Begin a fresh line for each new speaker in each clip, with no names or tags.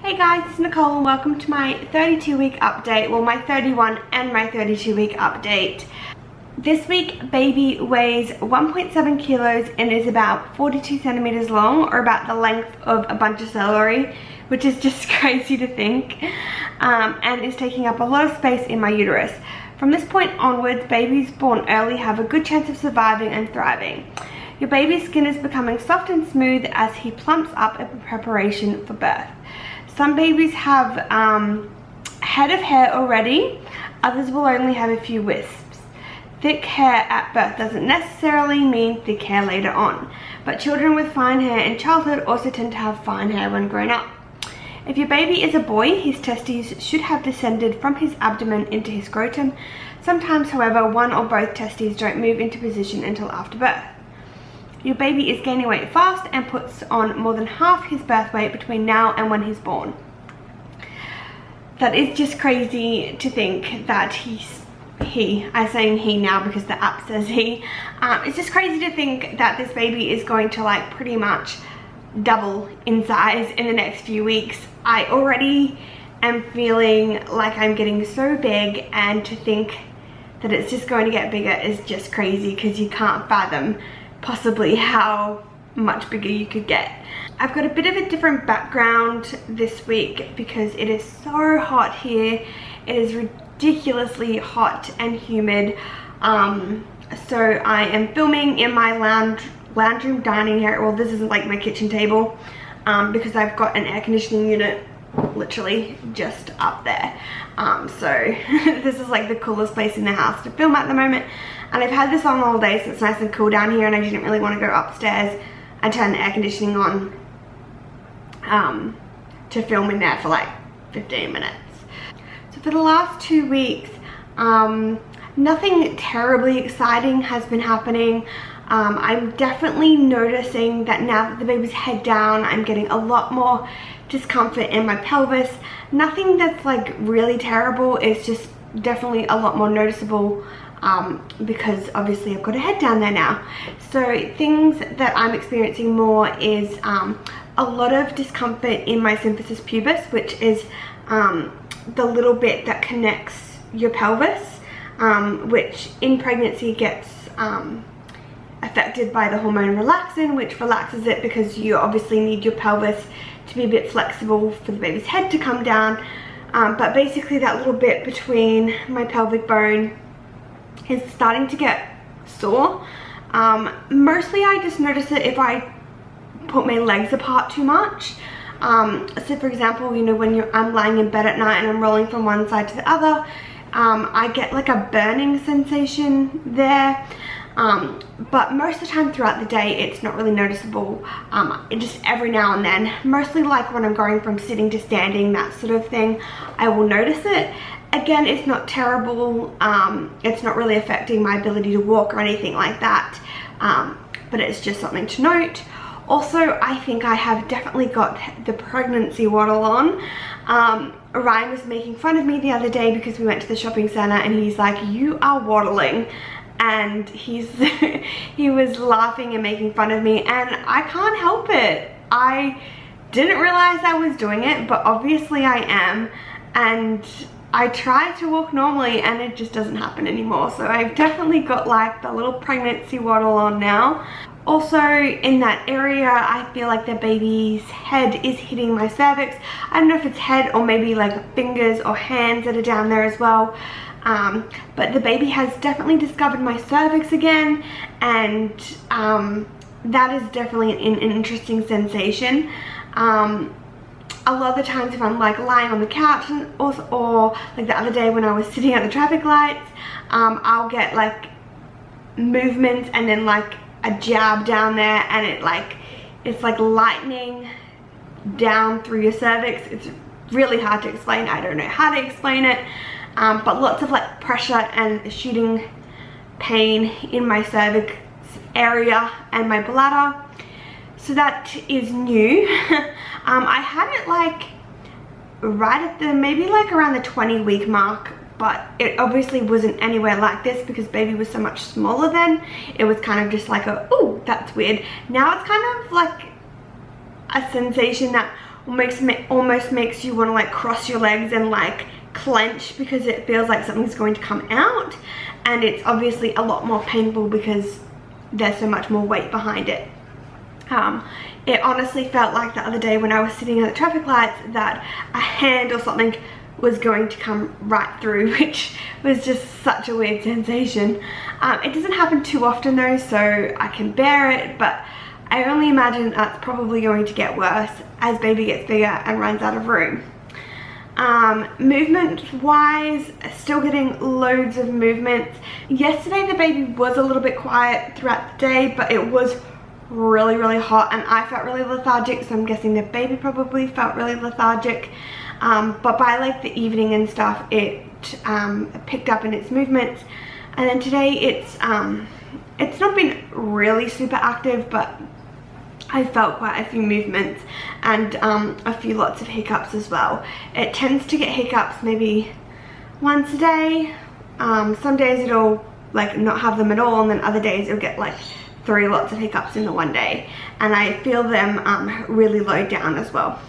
Hey guys, it's Nicole and welcome to my 32-week update, well my 31 and my 32-week update. This week baby weighs 1.7 kilos and is about 42 centimeters long, or about the length of a bunch of celery, which is just crazy to think, and is taking up a lot of space in my uterus. From this point onwards, babies born early have a good chance of surviving and thriving. Your baby's skin is becoming soft and smooth as he plumps up in preparation for birth. Some babies have head of hair already, others will only have a few wisps. Thick hair at birth doesn't necessarily mean thick hair later on, but children with fine hair in childhood also tend to have fine hair when grown up. If your baby is a boy, his testes should have descended from his abdomen into his scrotum. Sometimes, however, one or both testes don't move into position until after birth. Your baby is gaining weight fast and puts on more than half his birth weight between now and when he's born. That is just crazy to think that I'm saying he now because the app says he. It's just crazy to think that this baby is going to like pretty much double in size in the next few weeks. I already am feeling like I'm getting so big, and to think that it's just going to get bigger is just crazy because you can't fathom possibly how much bigger you could get. I've got a bit of a different background this week because it is so hot here. It is ridiculously hot and humid. So I am filming in my lounge room dining area. Well, this isn't like my kitchen table because I've got an air conditioning unit literally just up there. So this is like the coolest place in the house to film at the moment. And I've had this on all day, so it's nice and cool down here, and I didn't really want to go upstairs and turn the air conditioning on to film in there for like 15 minutes. So for the last 2 weeks, nothing terribly exciting has been happening. I'm definitely noticing that now that the baby's head down, I'm getting a lot more discomfort in my pelvis. Nothing that's like really terrible, it's just definitely a lot more noticeable because obviously I've got a head down there now. So things that I'm experiencing more is a lot of discomfort in my symphysis pubis, which is the little bit that connects your pelvis, which in pregnancy gets affected by the hormone relaxin, which relaxes it because you obviously need your pelvis to be a bit flexible for the baby's head to come down. But basically that little bit between my pelvic bone is starting to get sore. Mostly I just notice it if I put my legs apart too much. So for example, you know, when I'm lying in bed at night and I'm rolling from one side to the other, I get like a burning sensation there. But most of the time throughout the day it's not really noticeable. Just every now and then, mostly like when I'm going from sitting to standing, that sort of thing, I will notice it. Again, it's not terrible, it's not really affecting my ability to walk or anything like that, but it's just something to note. Also, I think I have definitely got the pregnancy waddle on. Ryan was making fun of me the other day because we went to the shopping center and he's like, "You are waddling." And he was laughing and making fun of me, and I can't help it. I didn't realize I was doing it, but obviously I am, and I try to walk normally and it just doesn't happen anymore. So I've definitely got like the little pregnancy waddle on now. Also in that area, I feel like the baby's head is hitting my cervix. I don't know if it's head or maybe like fingers or hands that are down there as well. But the baby has definitely discovered my cervix again, and that is definitely an interesting sensation. A lot of the times if I'm like lying on the couch or like the other day when I was sitting at the traffic lights, I'll get like movements and then like a jab down there, and it's like lightning down through your cervix. It's really hard to explain. I don't know how to explain it. But lots of like pressure and shooting pain in my cervix area and my bladder. So that is new. I had it like right at the, maybe like around the 20-week mark, but it obviously wasn't anywhere like this because baby was so much smaller then. It was kind of just like a, oh, that's weird. Now it's kind of like a sensation that almost makes you want to like cross your legs and like clench, because it feels like something's going to come out, and it's obviously a lot more painful because there's so much more weight behind it. It honestly felt like the other day when I was sitting at the traffic lights that a hand or something was going to come right through, which was just such a weird sensation. It doesn't happen too often though, so I can bear it, but I only imagine that's probably going to get worse as baby gets bigger and runs out of room. Movement wise, still getting loads of movement. Yesterday the baby was a little bit quiet throughout the day, but it was really hot and I felt really lethargic, so I'm guessing the baby probably felt really lethargic. But by like the evening and stuff, it picked up in its movements. And then today it's not been really super active, but I felt quite a few movements and a few lots of hiccups as well. It tends to get hiccups maybe once a day. Some days it'll like not have them at all, and then other days it'll get like 3 lots of hiccups in the one day, and I feel them really low down as well.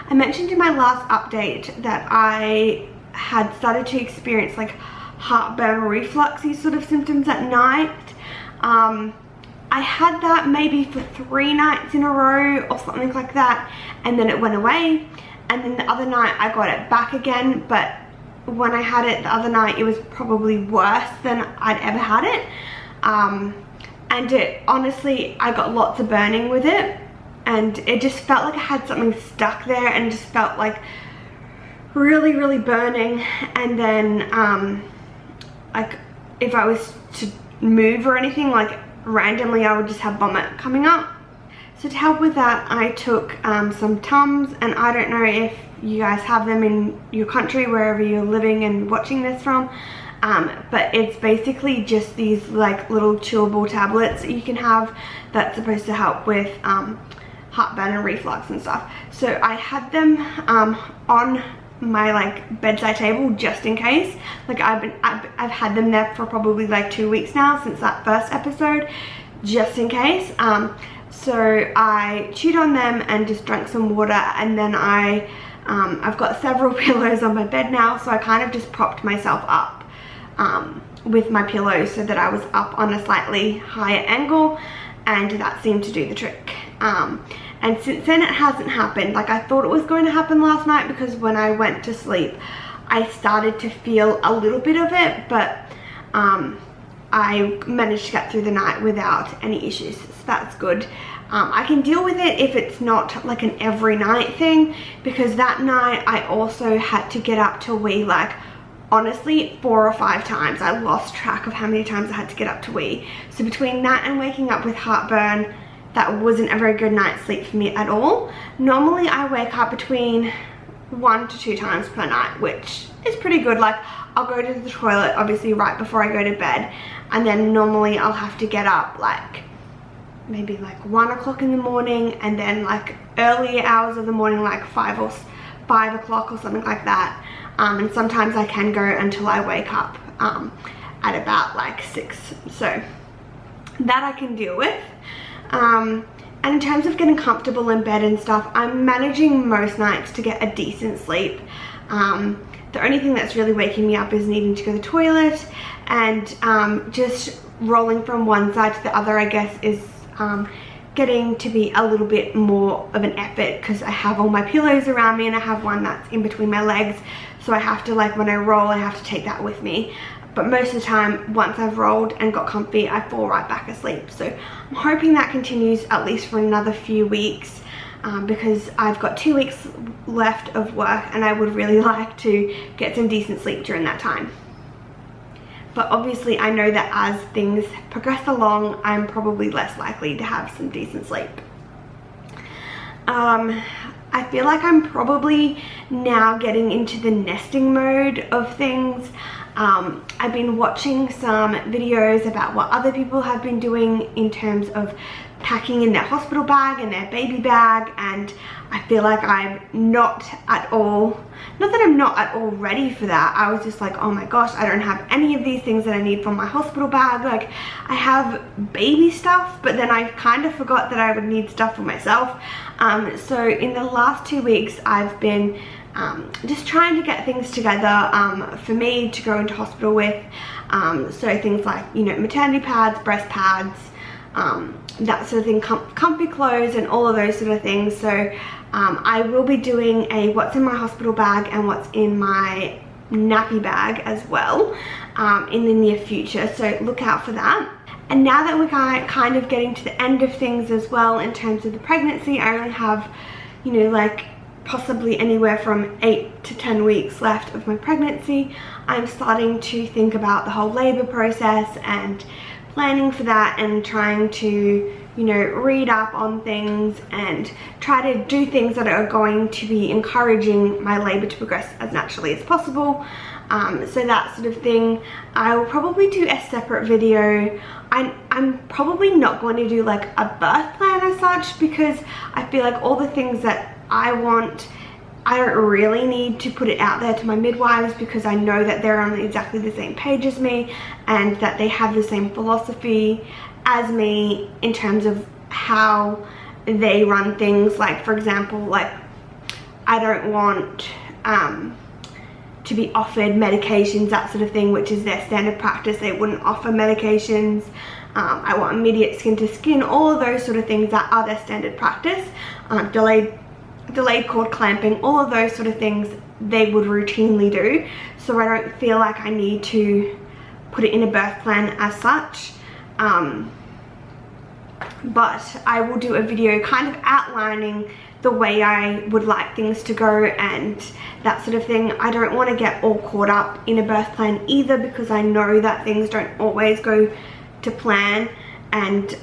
I mentioned in my last update that I had started to experience like heartburn refluxy sort of symptoms at night. I had that maybe for 3 nights in a row or something like that, and then it went away, and then the other night I got it back again, but when I had it the other night it was probably worse than I'd ever had it. And it honestly, I got lots of burning with it, and it just felt like I had something stuck there and just felt like really burning. And then like if I was to move or anything, like randomly I would just have vomit coming up. So to help with that, I took some Tums, and I don't know if you guys have them in your country, wherever you're living and watching this from. But it's basically just these like little chewable tablets that you can have that's supposed to help with heartburn and reflux and stuff. So I had them on my like bedside table just in case. Like I've had them there for probably like 2 weeks now since that first episode, just in case. So I chewed on them and just drank some water, and then I've got several pillows on my bed now, so I kind of just propped myself up with my pillow so that I was up on a slightly higher angle, and that seemed to do the trick. And since then it hasn't happened. Like I thought it was going to happen last night, because when I went to sleep I started to feel a little bit of it, but I managed to get through the night without any issues, so that's good. I can deal with it if it's not like an every night thing, because that night I also had to get up to wee like honestly 4 or 5 times. I lost track of how many times I had to get up to wee. So between that and waking up with heartburn, that wasn't a very good night's sleep for me at all. Normally I wake up between 1 to 2 times per night, which is pretty good. Like I'll go to the toilet obviously right before I go to bed, and then normally I'll have to get up like maybe like 1 o'clock in the morning, and then like early hours of the morning like 5 o'clock or something like that. And sometimes I can go until I wake up at about like 6, so that I can deal with. And in terms of getting comfortable in bed and stuff, I'm managing most nights to get a decent sleep. The only thing that's really waking me up is needing to go to the toilet, and just rolling from one side to the other, I guess, is getting to be a little bit more of an effort, because I have all my pillows around me and I have one that's in between my legs, so I have to, like when I roll, I have to take that with me. But most of the time, once I've rolled and got comfy, I fall right back asleep. So I'm hoping that continues at least for another few weeks, because I've got 2 weeks left of work and I would really like to get some decent sleep during that time. But obviously I know that as things progress along, I'm probably less likely to have some decent sleep. I feel like I'm probably now getting into the nesting mode of things. I've been watching some videos about what other people have been doing in terms of packing in their hospital bag and their baby bag, and I feel like I'm not at all, not that I'm not at all ready for that. I was just like, oh my gosh, I don't have any of these things that I need from my hospital bag. Like, I have baby stuff, but then I kind of forgot that I would need stuff for myself. So in the last 2 weeks, I've been just trying to get things together for me to go into hospital with. So things like, you know, maternity pads, breast pads, that sort of thing, comfy clothes and all of those sort of things. So I will be doing a what's in my hospital bag and what's in my nappy bag as well in the near future, so look out for that. And now that we're kind of getting to the end of things as well in terms of the pregnancy, I only have, you know, like possibly anywhere from 8 to 10 weeks left of my pregnancy. I'm starting to think about the whole labor process and planning for that, and trying to, you know, read up on things and try to do things that are going to be encouraging my labor to progress as naturally as possible. So that sort of thing. I will probably do a separate video. I'm probably not going to do like a birth plan as such, because I feel like all the things that I want, I don't really need to put it out there to my midwives, because I know that they're on exactly the same page as me and that they have the same philosophy as me in terms of how they run things. Like, for example, like, I don't want to be offered medications, that sort of thing, which is their standard practice. They wouldn't offer medications. I want immediate skin to skin, all of those sort of things that are their standard practice. Delayed cord clamping, all of those sort of things they would routinely do. So I don't feel like I need to put it in a birth plan as such. But I will do a video kind of outlining the way I would like things to go and that sort of thing. I don't want to get all caught up in a birth plan either, because I know that things don't always go to plan, and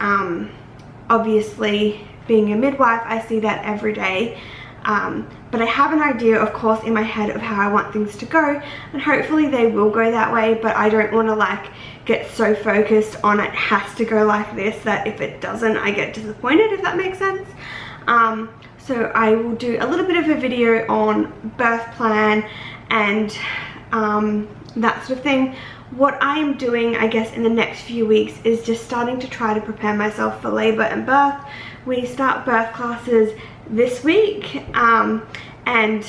obviously being a midwife, I see that every day. But I have an idea, of course, in my head of how I want things to go, and hopefully they will go that way, but I don't want to like get so focused on it has to go like this that if it doesn't, I get disappointed, if that makes sense. So I will do a little bit of a video on birth plan and that sort of thing. What I am doing, I guess, in the next few weeks is just starting to try to prepare myself for labor and birth. We start birth classes this week, and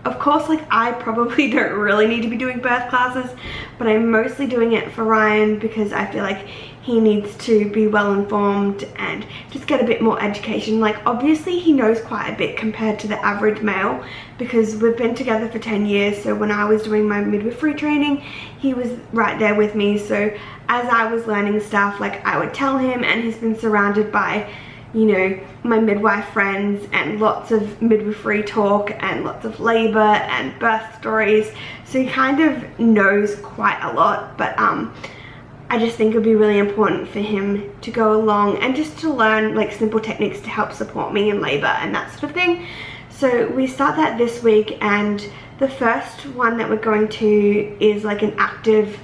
of course, like, I probably don't really need to be doing birth classes, but I'm mostly doing it for Ryan because I feel like he needs to be well informed and just get a bit more education. Like, obviously he knows quite a bit compared to the average male, because we've been together for 10 years. So when I was doing my midwifery training, he was right there with me. So as I was learning stuff, like, I would tell him, and he's been surrounded by, you know, my midwife friends and lots of midwifery talk and lots of labor and birth stories. So he kind of knows quite a lot, but I just think it would be really important for him to go along and just to learn like simple techniques to help support me in labor and that sort of thing. So we start that this week, and the first one that we're going to is like an active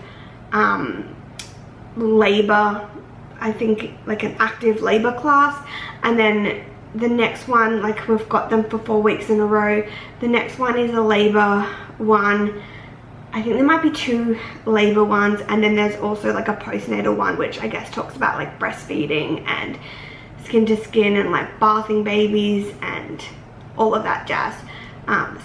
labor, I think, like an active labor class. And then the next one, like, we've got them for 4 weeks in a row. The next one is a labor one. I think there might be 2 labor ones, and then there's also like a postnatal one, which I guess talks about like breastfeeding and skin to skin and like bathing babies and all of that jazz.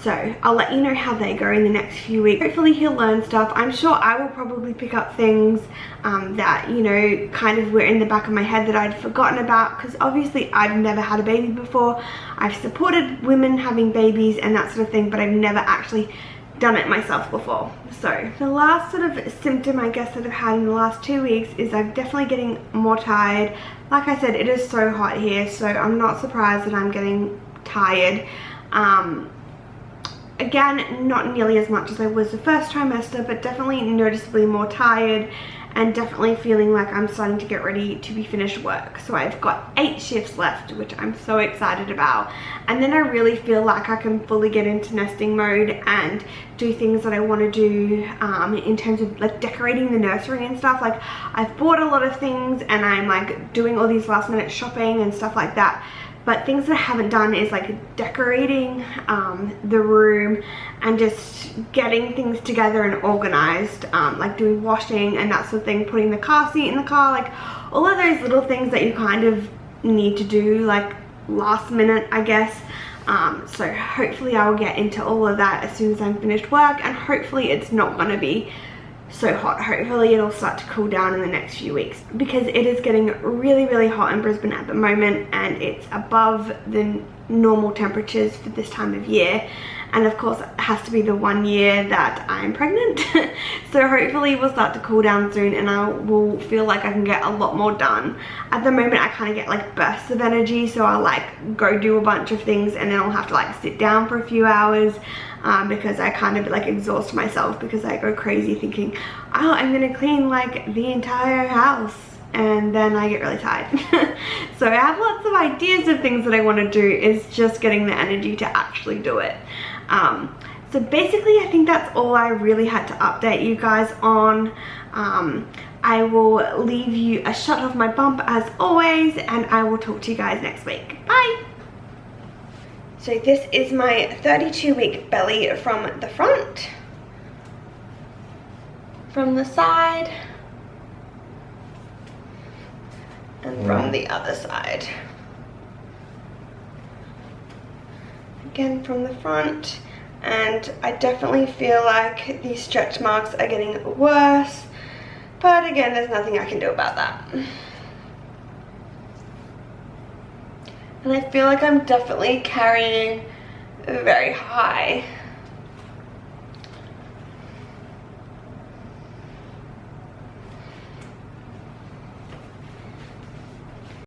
So I'll let you know how they go in the next few weeks. Hopefully he'll learn stuff. I'm sure I will probably pick up things that, you know, kind of were in the back of my head that I'd forgotten about, because obviously I've never had a baby before. I've supported women having babies and that sort of thing, but I've never actually done it myself before. So the last sort of symptom, I guess, that I've had in the last 2 weeks is I'm definitely getting more tired. Like I said, it is so hot here, so I'm not surprised that I'm getting tired. Again, not nearly as much as I was the first trimester, but definitely noticeably more tired. and definitely feeling like I'm starting to get ready to be finished work. So I've got 8 shifts left, which I'm so excited about, and then I really feel like I can fully get into nesting mode and do things that I want to do in terms of like decorating the nursery and stuff. Like I've bought a lot of things and I'm like doing all these last minute shopping and stuff like that. But things that I haven't done is like decorating the room and just getting things together and organized, like doing washing and that sort of thing, putting the car seat in the car, like all of those little things that you kind of need to do like last minute, I guess. So hopefully I will get into all of that as soon as I'm finished work, and hopefully it's not going to be so hot. Hopefully it'll start to cool down in the next few weeks, because it is getting really hot in Brisbane at the moment, and it's above the normal temperatures for this time of year. And of course it has to be the 1 year that I'm pregnant. So hopefully we'll start to cool down soon and I will feel like I can get a lot more done. At the moment I kind of get like bursts of energy, so I'll like go do a bunch of things and then I'll have to like sit down for a few hours, because I kind of like exhaust myself, because I go crazy thinking, oh, I'm gonna clean like the entire house, and then I get really tired. So I have lots of ideas of things that I want to do, is just getting the energy to actually do it. So basically I think that's all I really had to update you guys on. I will leave you a shot of my bump as always, and I will talk to you guys next week. Bye! So this is my 32-week belly from the front, from the side, and from the other side. Again from the front, and I definitely feel like these stretch marks are getting worse, but again there's nothing I can do about that. And I feel like I'm definitely carrying very high.